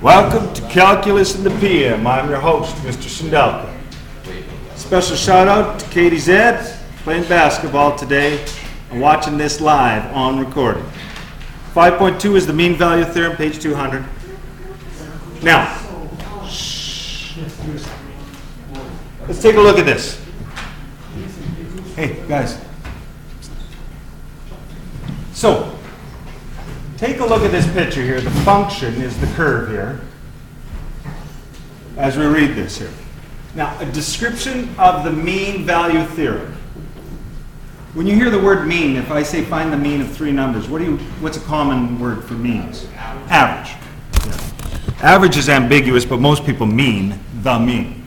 Welcome to Calculus in the PM. I'm your host, Mr. Sindelka. Special shout out to Katie Zed, playing basketball today and watching this live on recording. 5.2 is the mean value theorem, page 200. Now, let's take a look at this. Hey, guys. So, take a look at this picture here. The function is the curve here, as we read this here. Now, a description of the mean value theorem. When you hear the word mean, if I say find the mean of three numbers, what's a common word for means? Average. Yeah. Average is ambiguous, but most people mean the mean.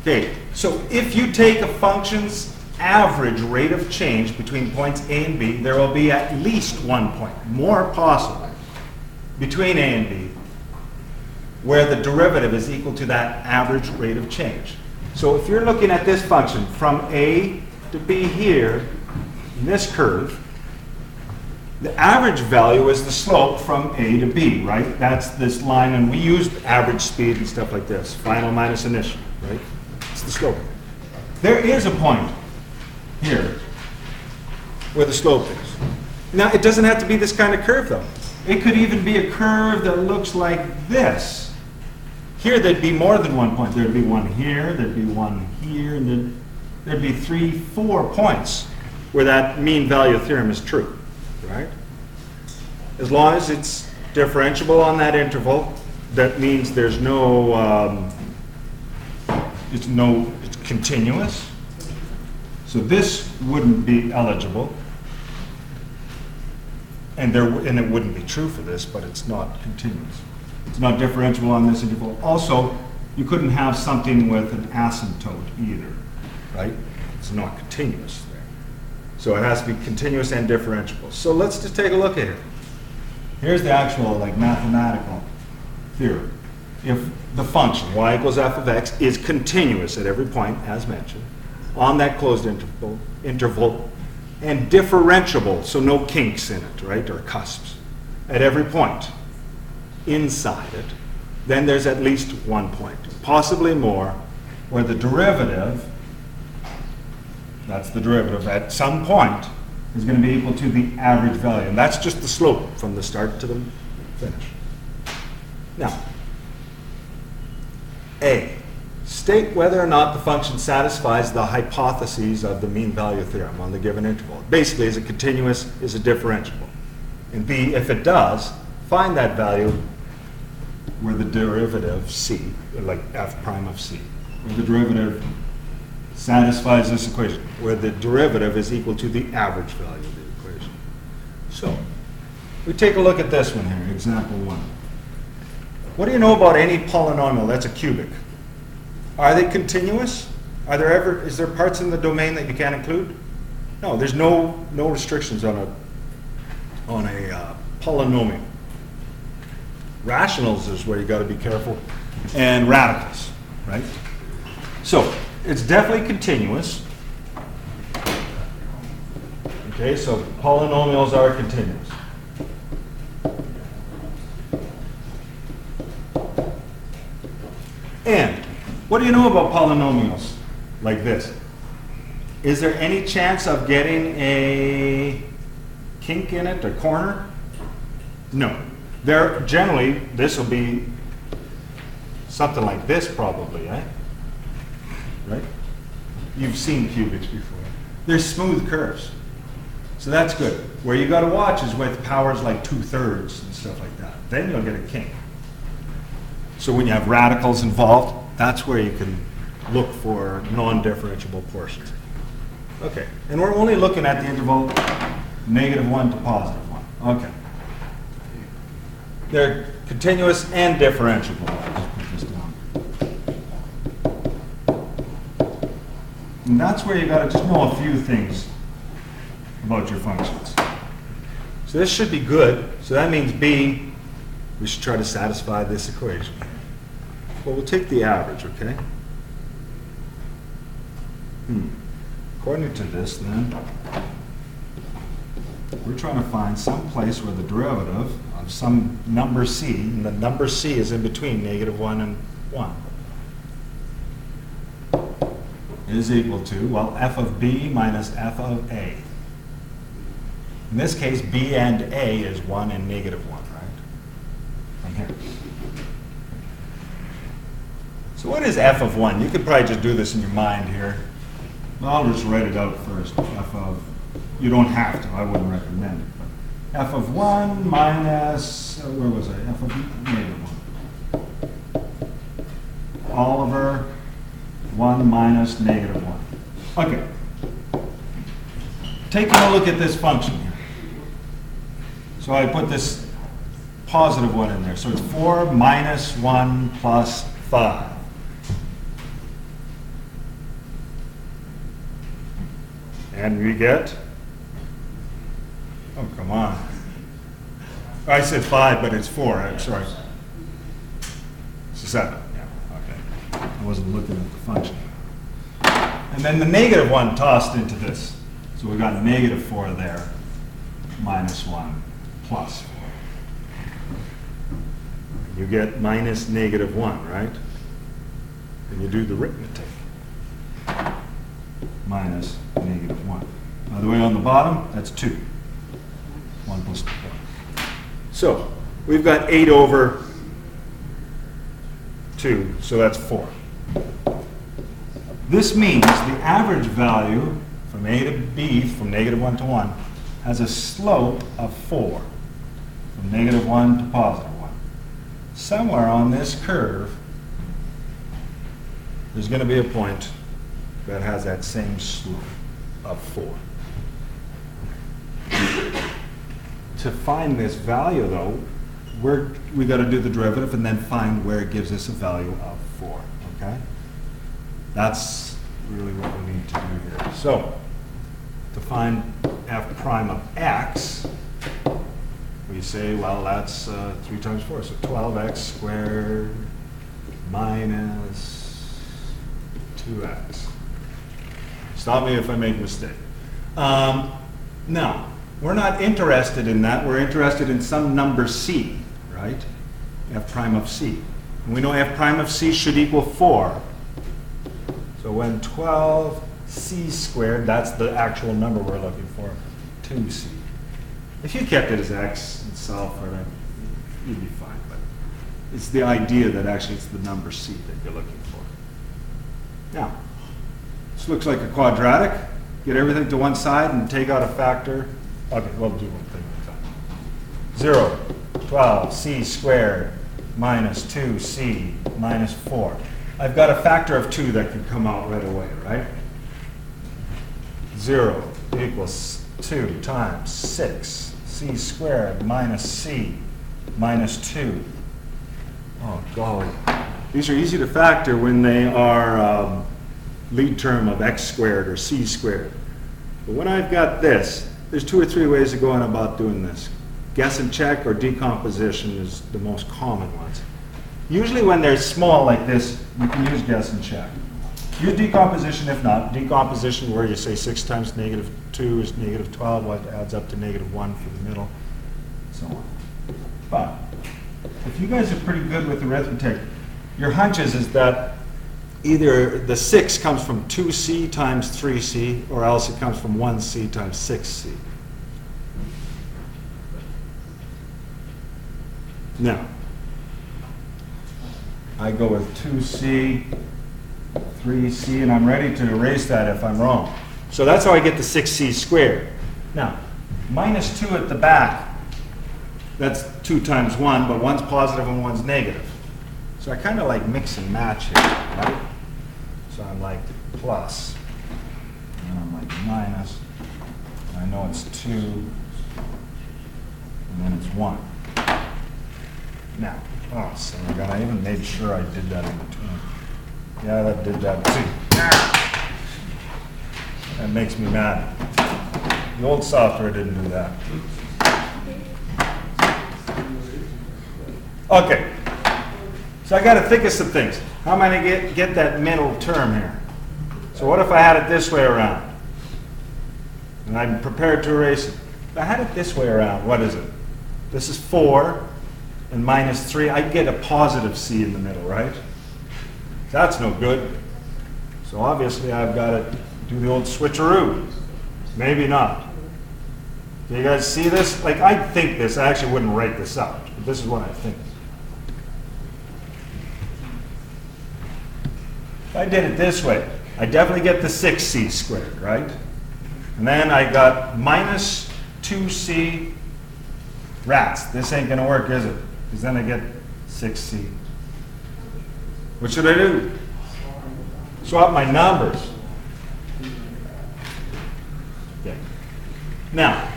Okay, so if you take a function's average rate of change between points A and B, there will be at least 1 point, more possible, between A and B, where the derivative is equal to that average rate of change. So if you're looking at this function from A to B here, in this curve, the average value is the slope from A to B, right? That's this line, and we used average speed and stuff like this, final minus initial, right? It's the slope. There is a point here where the slope is. Now, it doesn't have to be this kind of curve, though. It could even be a curve that looks like this. Here, there'd be more than 1 point. There'd be one here, there'd be one here, and then there'd be 3, 4 points where that mean value theorem is true, right? As long as it's differentiable on that interval, that means there's it's continuous. So this wouldn't be eligible, and it wouldn't be true for this, but it's not continuous. It's not differentiable on this interval. Also, you couldn't have something with an asymptote either, right? It's not continuous there. So it has to be continuous and differentiable. So let's just take a look at it. Here's the actual mathematical theorem. If the function y equals f of x is continuous at every point, as mentioned, on that closed interval, and differentiable, so no kinks in it, right, or cusps, at every point inside it, then there's at least 1 point, possibly more, where the derivative, that's the derivative, at some point is going to be equal to the average value. And that's just the slope from the start to the finish. Now, A. State whether or not the function satisfies the hypotheses of the mean value theorem on the given interval. Basically, is it continuous, is it differentiable? And B, if it does, find that value where the derivative C, like f prime of C, where the derivative satisfies this equation, where the derivative is equal to the average value of the equation. So, we take a look at this one here, example 1. What do you know about any polynomial that's a cubic? Are they continuous? Is there parts in the domain that you can't include? No, there's no restrictions on a polynomial. Rationals is where you got to be careful, and radicals, right? So it's definitely continuous. Okay, so polynomials are continuous. And what do you know about polynomials like this? Is there any chance of getting a kink in it, a corner? No. Generally, this will be something like this probably, eh? Right? You've seen cubics before. They're smooth curves. So that's good. Where you got to watch is with powers like 2/3 and stuff like that. Then you'll get a kink. So when you have radicals involved, that's where you can look for non-differentiable portions. Okay, and we're only looking at the interval -1 to +1. Okay. They're continuous and differentiable. I'll just put this down. And that's where you got to just know a few things about your functions. So this should be good. So that means B, we should try to satisfy this equation. Well, we'll take the average, okay? According to this, then, we're trying to find some place where the derivative of some number c, and the number c is in between -1 and 1, is equal to, well, f of b minus f of a. In this case, b and a is 1 and -1, right? From here. So what is f of 1? You could probably just do this in your mind here. Well, I'll just write it out first. F of, you don't have to, I wouldn't recommend it. But f of 1 minus, where was I? F of -1. Oliver, 1 minus -1. Okay. Taking a look at this function here. So I put this positive 1 in there. So it's 4 minus 1 plus 5. And we get, oh, come on. I said 5, but it's 4. I'm sorry. It's 7. Yeah, okay. I wasn't looking at the function. And then the -1 tossed into this. So we got -4 there, minus 1, plus 4. You get minus -1, right? And you do the arithmetic. Minus -1. By the way, on the bottom, that's 2. 1 plus 4. So we've got 8 over 2, so that's 4. This means the average value from A to B, from -1 to 1, has a slope of 4, from -1 to +1. Somewhere on this curve, there's going to be a point that has that same slope of 4. To find this value, though, we got to do the derivative and then find where it gives us a value of 4. Okay? That's really what we need to do here. So, to find f prime of x, we say, well, that's 3 times 4, so 12x squared minus 2x. Stop me if I make a mistake. Now, we're not interested in that. We're interested in some number c, right? F prime of c. And we know f prime of c should equal 4. So when 12c squared, that's the actual number we're looking for, 2c. If you kept it as x itself, right, you'd be fine. But it's the idea that actually it's the number c that you're looking for. Now, this looks like a quadratic. Get everything to one side and take out a factor. Okay, we'll do one thing at a time. 0, 12c squared minus 2c minus 4. I've got a factor of 2 that can come out right away, right? 0 equals 2 times 6 c squared minus c minus 2. Oh, golly. These are easy to factor when they are lead term of x squared or c squared. But when I've got this, there's 2 or 3 ways of going about doing this. Guess and check or decomposition is the most common ones. Usually when they're small like this, you can use guess and check. Use decomposition if not. Decomposition where you say 6 times -2 is -12, what adds up to -1 for the middle, so on. But if you guys are pretty good with arithmetic, your hunch is that either the 6 comes from 2c times 3c, or else it comes from 1c times 6c. Now, I go with 2c, 3c, and I'm ready to erase that if I'm wrong. So that's how I get the 6c squared. Now, minus 2 at the back, that's 2 times 1, but one's positive and one's negative. So I kind of like mix and match here, right? So I'm like plus, and I'm like minus, and I know it's 2, and then it's 1. Now, oh, son of a gun, I even made sure I did that in between. Yeah, that did that too. That makes me mad. The old software didn't do that. Okay. So I got to think of some things. How am I going to get that middle term here? So what if I had it this way around? And I'm prepared to erase it. I had it this way around, what is it? This is 4 and minus 3. I get a positive c in the middle, right? That's no good. So obviously I've got to do the old switcheroo. Maybe not. Do you guys see this? Like, I think this. I actually wouldn't write this out, but this is what I think. If I did it this way, I definitely get the 6c squared, right? And then I got minus 2c rats. This ain't going to work, is it? Because then I get 6c. What should I do? Swap my numbers. Okay. Now,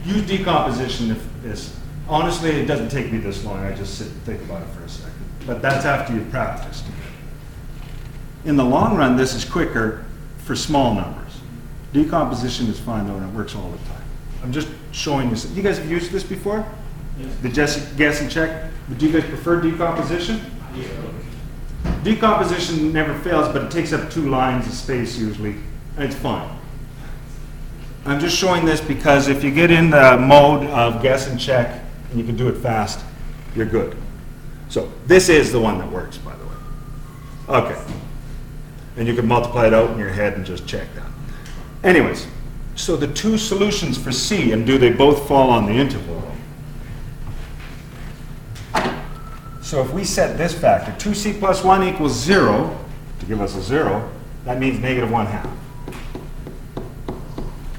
use decomposition if this. Honestly, it doesn't take me this long. I just sit and think about it for a second. But that's after you've practiced. In the long run, this is quicker for small numbers. Decomposition is fine, though, and it works all the time. I'm just showing you. You guys have used this before? Yes. The guess and check? But do you guys prefer decomposition? Yeah. Decomposition never fails, but it takes up 2 lines of space usually, and it's fine. I'm just showing this because if you get in the mode of guess and check, and you can do it fast, you're good. So this is the one that works, by the way. Okay. And you can multiply it out in your head and just check that. Anyways, so the 2 solutions for C, and do they both fall on the interval? So if we set this factor, 2c plus 1 equals 0, to give us a 0, that means negative 1/2.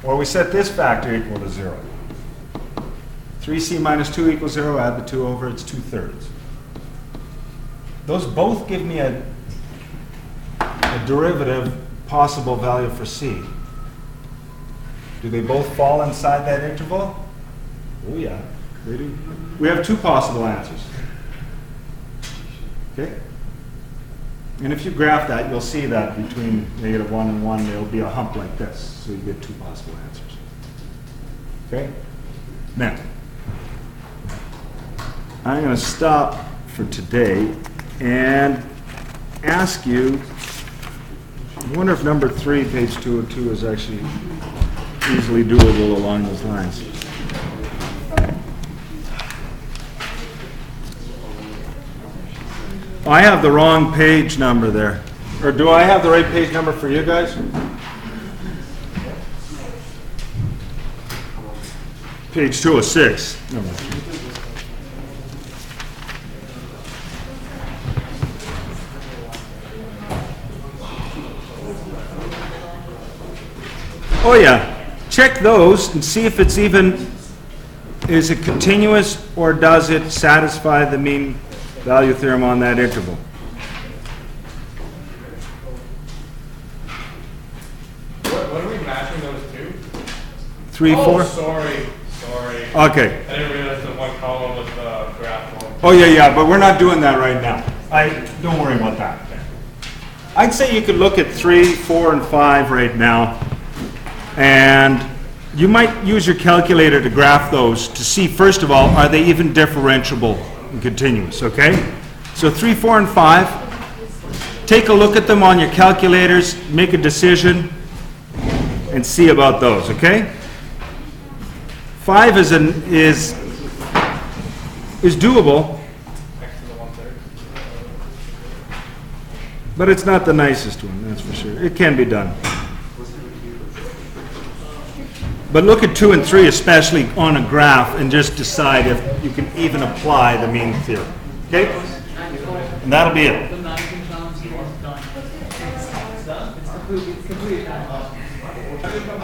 Or we set this factor equal to 0. 3c minus 2 equals 0, add the 2 over, it's 2/3. Those both give me a derivative possible value for c. Do they both fall inside that interval? Oh yeah, they do. We have 2 possible answers. Okay? And if you graph that, you'll see that between negative 1 and 1, there'll be a hump like this. So you get 2 possible answers. Okay? Now, I'm going to stop for today and ask you, I wonder if number 3, page 202, is actually easily doable along those lines. I have the wrong page number there. Or do I have the right page number for you guys? Page 206. Oh yeah. Check those and see if it's even, is it continuous or does it satisfy the mean value theorem on that interval. What are we matching those to? 3, 4? Oh, sorry. Okay. I didn't realize the one column was the graph one. Oh yeah, but we're not doing that right now. Don't worry about that. I'd say you could look at 3, 4, and 5 right now, and you might use your calculator to graph those to see, first of all, are they even differentiable and continuous, okay? So 3, 4, and 5, take a look at them on your calculators, make a decision, and see about those, okay? 5 is doable, but it's not the nicest one, that's for sure. It can be done. But look at 2 and 3, especially on a graph, and just decide if you can even apply the mean theorem. Okay? And that'll be it.